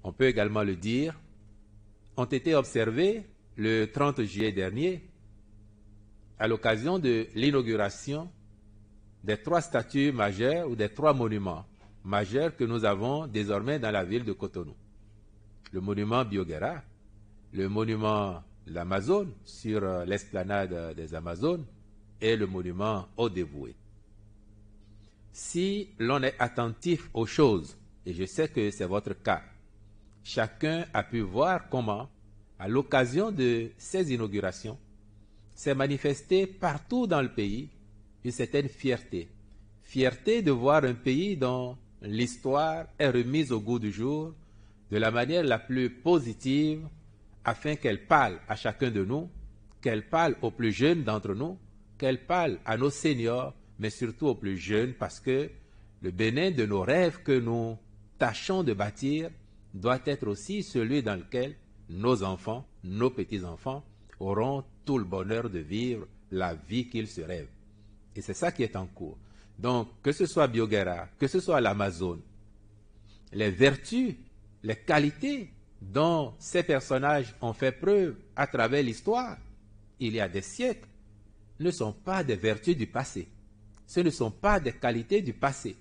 on peut également le dire, ont été observés le 30 juillet dernier à l'occasion de l'inauguration des 3 statues majeures ou des 3 monuments majeurs que nous avons désormais dans la ville de Cotonou. Le monument Bioguera, le monument de l'Amazone sur l'esplanade des Amazones et le monument aux dévoués. Si l'on est attentif aux choses, et je sais que c'est votre cas, chacun a pu voir comment, à l'occasion de ces inaugurations, s'est manifesté partout dans le pays une certaine fierté. Fierté de voir un pays dont l'histoire est remise au goût du jour de la manière la plus positive afin qu'elle parle à chacun de nous, qu'elle parle aux plus jeunes d'entre nous, qu'elle parle à nos seniors, mais surtout aux plus jeunes, parce que le Bénin de nos rêves que nous tâchons de bâtir doit être aussi celui dans lequel nos enfants, nos petits-enfants auront tout le bonheur de vivre la vie qu'ils se rêvent. Et c'est ça qui est en cours. Donc, que ce soit Bioguera, que ce soit l'Amazone, les vertus, les qualités dont ces personnages ont fait preuve à travers l'histoire, il y a des siècles, ne sont pas des vertus du passé. Ce ne sont pas des qualités du passé.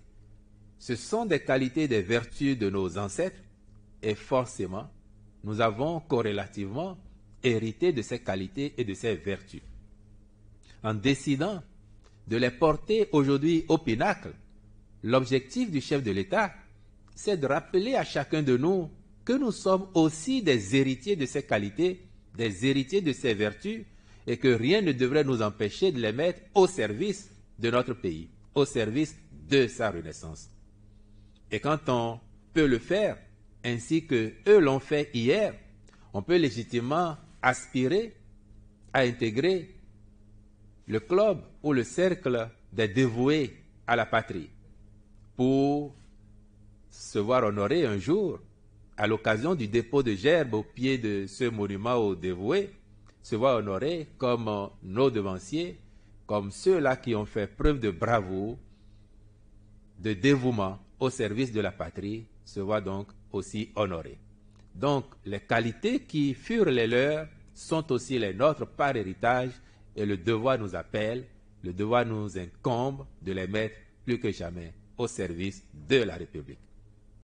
Ce sont des qualités, des vertus de nos ancêtres, et forcément, nous avons corrélativement hérité de ces qualités et de ces vertus. En décidant de les porter aujourd'hui au pinacle, l'objectif du chef de l'État, c'est de rappeler à chacun de nous que nous sommes aussi des héritiers de ces qualités, des héritiers de ces vertus, et que rien ne devrait nous empêcher de les mettre au service de notre pays, au service de sa renaissance. Et quand on peut le faire, ainsi que eux l'ont fait hier, on peut légitimement aspirer à intégrer le club ou le cercle des dévoués à la patrie pour se voir honoré un jour, à l'occasion du dépôt de gerbes au pied de ce monument aux dévoués, se voir honoré comme nos devanciers, comme ceux-là qui ont fait preuve de bravoure, de dévouement au service de la patrie, se voient donc aussi honorés. Donc, les qualités qui furent les leurs sont aussi les nôtres par héritage, et le devoir nous appelle, le devoir nous incombe de les mettre plus que jamais au service de la République.